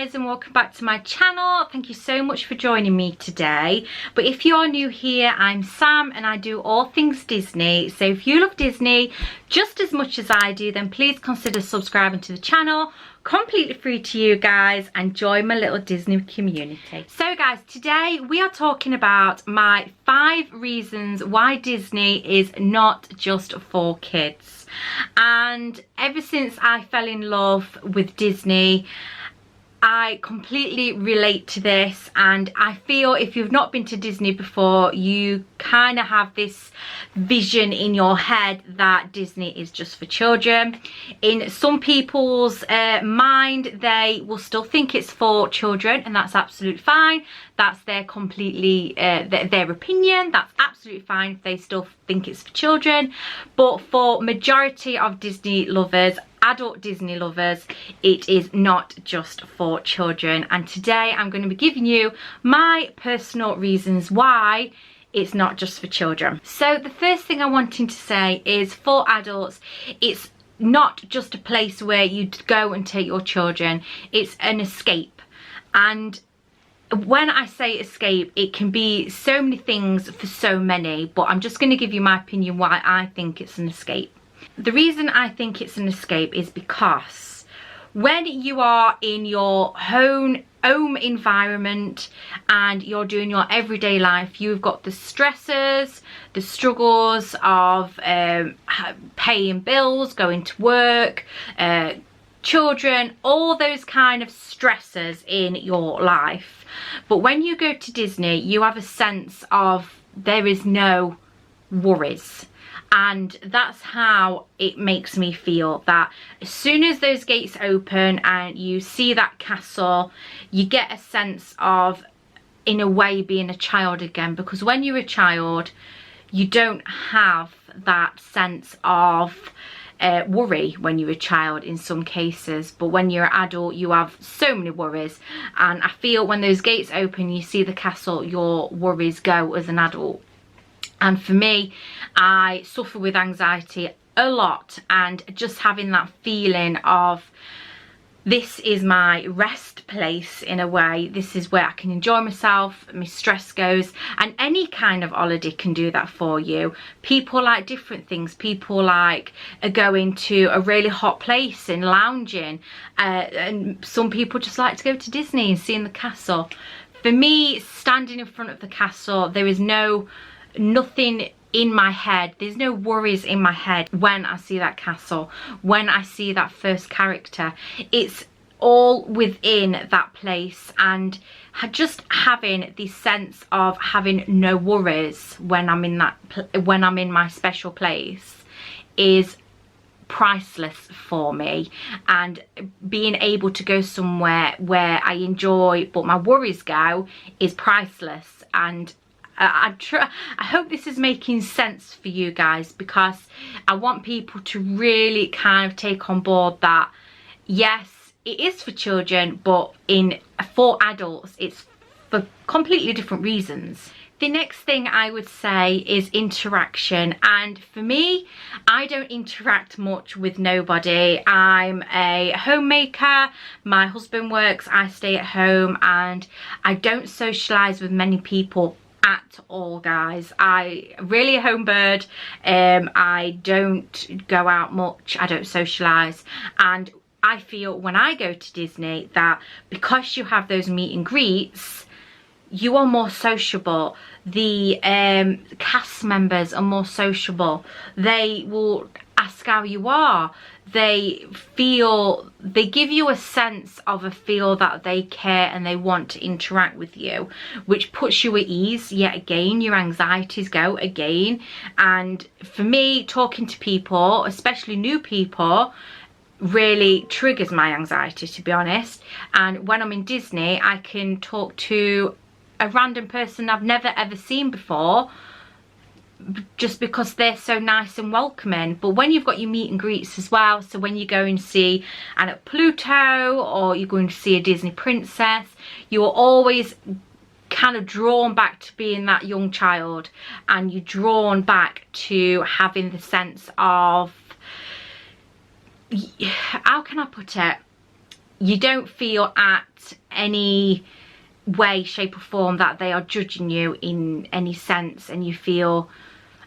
guys, and welcome back to my channel. Thank you so much for joining me today. But if you are new here, I'm Sam and I do all things Disney. So if you love Disney just as much as I do, then please consider subscribing to the channel. Completely free to you guys, and join my little Disney community. So guys, today we are talking about my 5 reasons why Disney is not just for kids. And ever since I fell in love with Disney, I completely relate to this, and I feel if you've not been to Disney before, you kind of have this vision in your head that Disney is just for children. In some people's mind, they will still think it's for children, and that's absolutely fine. That's their completely their opinion. That's absolutely fine if they still think it's for children. But for majority of Disney lovers, adult Disney lovers, it is not just for children. And today I'm going to be giving you my personal reasons why it's not just for children. So the first thing I'm wanting to say is, for adults, it's not just a place where you go and take your children. It's an escape. And when I say escape, it can be so many things for so many, but I'm just going to give you my opinion why I think it's an escape. The reason I think it's an escape is because when you are in your home environment and you're doing your everyday life, you've got the stresses, the struggles of paying bills, going to work, children, all those kind of stresses in your life. But when you go to Disney, you have a sense of there is no worries. And that's how it makes me feel, that as soon as those gates open and you see that castle, you get a sense of, in a way, being a child again. Because when you're a child, you don't have that sense of worry when you're a child in some cases, but when you're an adult you have so many worries. And I feel when those gates open, you see the castle, your worries go as an adult. And for me, I suffer with anxiety a lot, and just having that feeling of this is my rest place in a way. This is where I can enjoy myself, my stress goes, and any kind of holiday can do that for you. People like different things. People like going to a really hot place and lounging, and some people just like to go to Disney and seeing the castle. For me, standing in front of the castle, there is nothing in my head. There's no worries in my head when I see that castle, when I see that first character. It's all within that place, and just having the sense of having no worries when I'm in my special place is priceless for me. And being able to go somewhere where I enjoy but my worries go is priceless. And I hope this is making sense for you guys, because I want people to really kind of take on board that yes, it is for children, but for adults it's for completely different reasons. The next thing I would say is interaction. And for me, I don't interact much with nobody. I'm a homemaker, my husband works, I stay at home, and I don't socialise with many people at all, guys. I really a home bird. I don't go out much, I don't socialise. And I feel when I go to Disney that because you have those meet and greets, you are more sociable. The cast members are more sociable. They will ask how you are. They give you a sense of a feel that they care and they want to interact with you, which puts you at ease. Yet again, your anxieties go again. And for me, talking to people, especially new people, really triggers my anxiety, to be honest. And when I'm in Disney, I can talk to a random person I've never ever seen before, just because they're so nice and welcoming. But when you've got your meet and greets as well, so when you go and see Pluto, or you're going to see a Disney princess, you're always kind of drawn back to being that young child, and you're drawn back to having the sense of, how can I put it, you don't feel at any way, shape or form that they are judging you in any sense, and you feel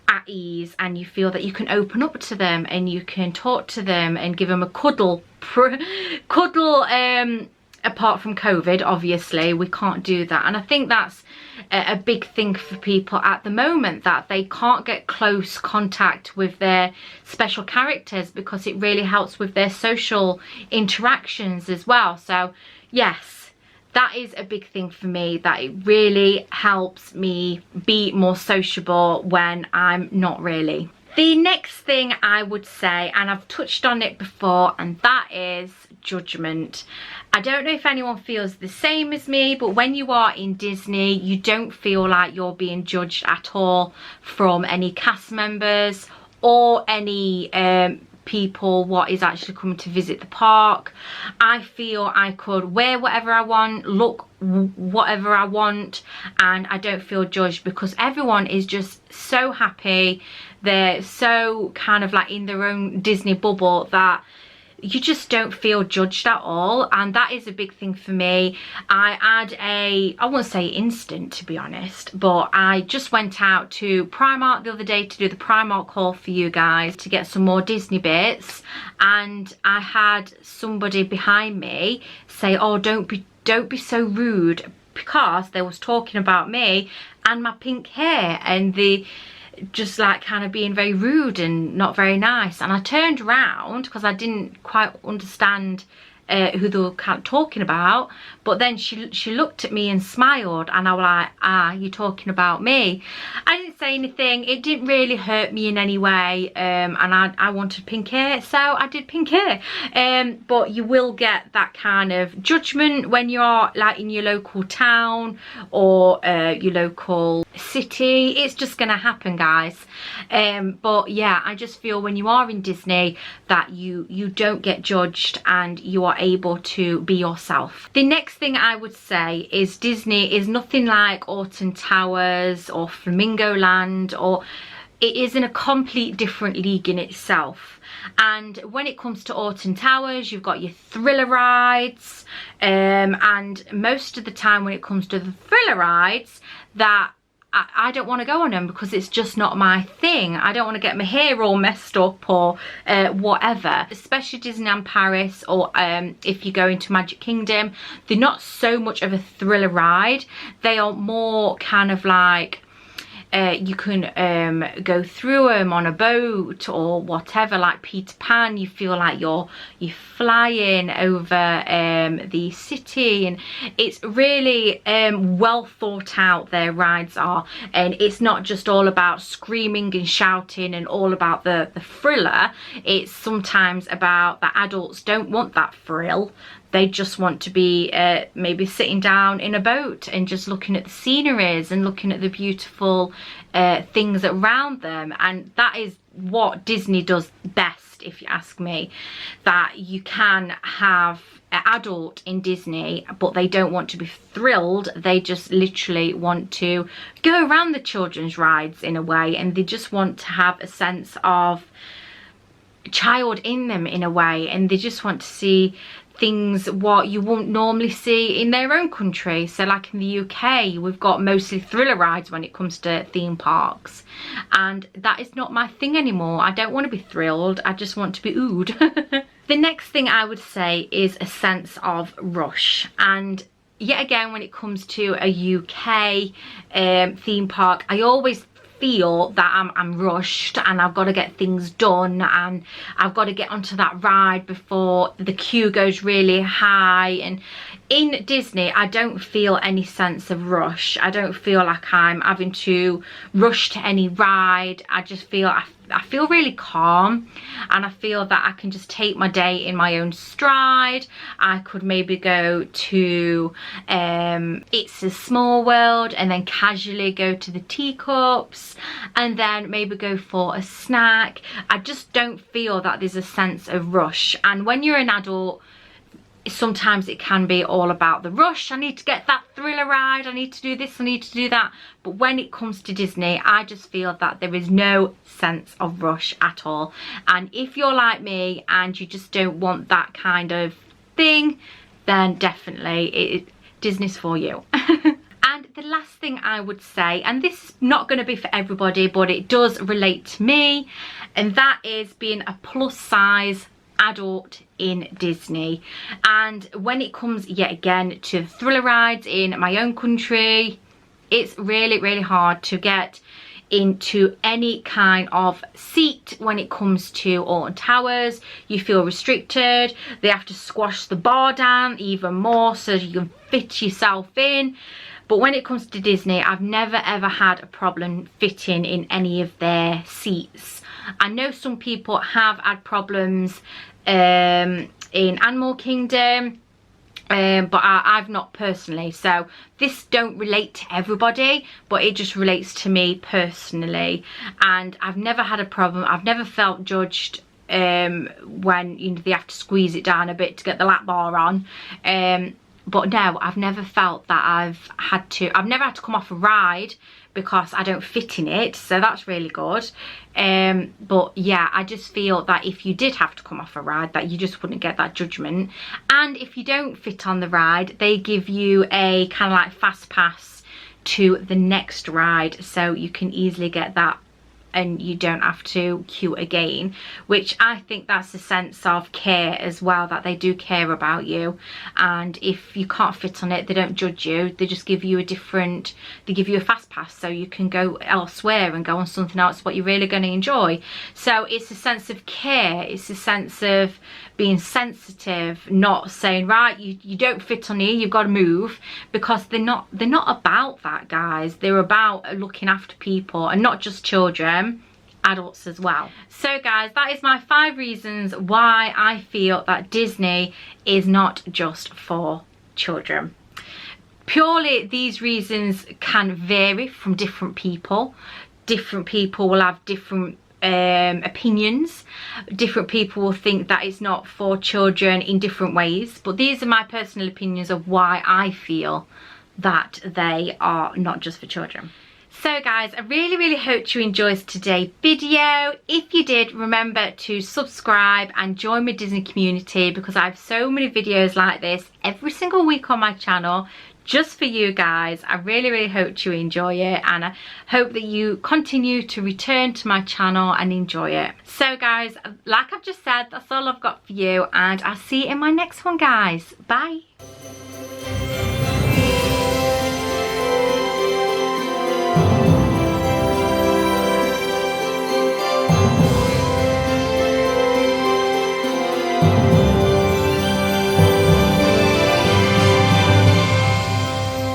at ease, and you feel that you can open up to them and you can talk to them and give them a cuddle. Apart from COVID, obviously we can't do that, and I think that's a big thing for people at the moment, that they can't get close contact with their special characters, because it really helps with their social interactions as well. So yes, that is a big thing for me, that it really helps me be more sociable when I'm not really. The next thing I would say, and I've touched on it before, and that is judgment. I don't know if anyone feels the same as me, but when you are in Disney, you don't feel like you're being judged at all from any cast members or any people what is actually coming to visit the park. I feel I could wear whatever I want, look whatever I want, and I don't feel judged, because everyone is just so happy. They're so kind of like in their own Disney bubble that you just don't feel judged at all, and that is a big thing for me. I had I won't say instant, to be honest, but I just went out to Primark the other day to do the Primark haul for you guys, to get some more Disney bits, and I had somebody behind me say, oh, don't be so rude, because they was talking about me and my pink hair, and the just like kind of being very rude and not very nice. And I turned around because I didn't quite understand who they were kind of talking about, but then she looked at me and smiled, and I was like, ah, you're talking about me. I didn't say anything, it didn't really hurt me in any way, and I wanted pink hair, so I did pink hair. But you will get that kind of judgment when you're like in your local town or your local city. It's just gonna happen, guys. But yeah, I just feel when you are in Disney that you don't get judged and you are able to be yourself. The next thing I would say is Disney is nothing like Alton Towers or Flamingo Land, or it is in a complete different league in itself. And when it comes to Alton Towers, you've got your thriller rides, and most of the time when it comes to the thriller rides, that I don't want to go on them, because it's just not my thing. I don't want to get my hair all messed up or whatever. Especially Disneyland Paris, or if you go into Magic Kingdom, they're not so much of a thriller ride. They are more kind of like you can go through them on a boat or whatever, like Peter Pan. You feel like you're flying over the city, and it's really well thought out, their rides are, and it's not just all about screaming and shouting and all about the thriller. It's sometimes about that adults don't want that thrill. They just want to be maybe sitting down in a boat and just looking at the sceneries and looking at the beautiful things around them. And that is what Disney does best, if you ask me. That you can have an adult in Disney, but they don't want to be thrilled. They just literally want to go around the children's rides in a way, and they just want to have a sense of child in them in a way, and they just want to see things what you won't normally see in their own country. So like in the UK, we've got mostly thriller rides when it comes to theme parks, and that is not my thing anymore. I don't want to be thrilled, I just want to be oohed. The next thing I would say is a sense of rush, and yet again when it comes to a UK theme park, I always feel that I'm rushed and I've got to get things done, and I've got to get onto that ride before the queue goes really high. And in Disney, I don't feel any sense of rush. I don't feel like I'm having to rush to any ride. I just feel I feel really calm, and I feel that I can just take my day in my own stride. I could maybe go to It's a Small World and then casually go to the teacups, and then maybe go for a snack. I just don't feel that there's a sense of rush. And when you're an adult, sometimes it can be all about the rush. I need to get that thriller ride, I need to do this, I need to do that. But when it comes to Disney, I just feel that there is no sense of rush at all. And if you're like me and you just don't want that kind of thing, then definitely Disney's for you. And the last thing I would say, and this is not going to be for everybody, but it does relate to me, and that is being a plus size adult in Disney. And when it comes yet again to thriller rides in my own country, it's really hard to get into any kind of seat when it comes to Alton Towers. You feel restricted. They have to squash the bar down even more so you can fit yourself in. But when it comes to Disney, I've never ever had a problem fitting in any of their seats. I know some people have had problems in Animal Kingdom, but I've not personally. So this don't relate to everybody, but it just relates to me personally. And I've never had a problem. I've never felt judged when, you know, they have to squeeze it down a bit to get the lap bar on. But no, I've never felt that I've never had to come off a ride because I don't fit in it, so that's really good. But yeah, I just feel that if you did have to come off a ride, that you just wouldn't get that judgment. And if you don't fit on the ride, they give you a kind of like fast pass to the next ride, so you can easily get that and you don't have to queue again, which I think that's a sense of care as well, that they do care about you. And if you can't fit on it, they don't judge you, they just give you a different, they give you a fast pass so you can go elsewhere and go on something else what you're really going to enjoy. So it's a sense of care, it's a sense of being sensitive, not saying, right, you don't fit on here, you've got to move, because they're not about that, guys. They're about looking after people, and not just children, adults as well. So guys, that is my 5 reasons why I feel that Disney is not just for children. Purely these reasons can vary from different people. Different people will have different opinions. Different people will think that it's not for children in different ways, but these are my personal opinions of why I feel that they are not just for children. So guys, I really hope you enjoyed today's video. If you did, remember to subscribe and join my Disney community, because I have so many videos like this every single week on my channel just for you guys. I really hope you enjoy it, and I hope that you continue to return to my channel and enjoy it. So guys, like I've just said, that's all I've got for you, and I'll see you in my next one, guys. Bye.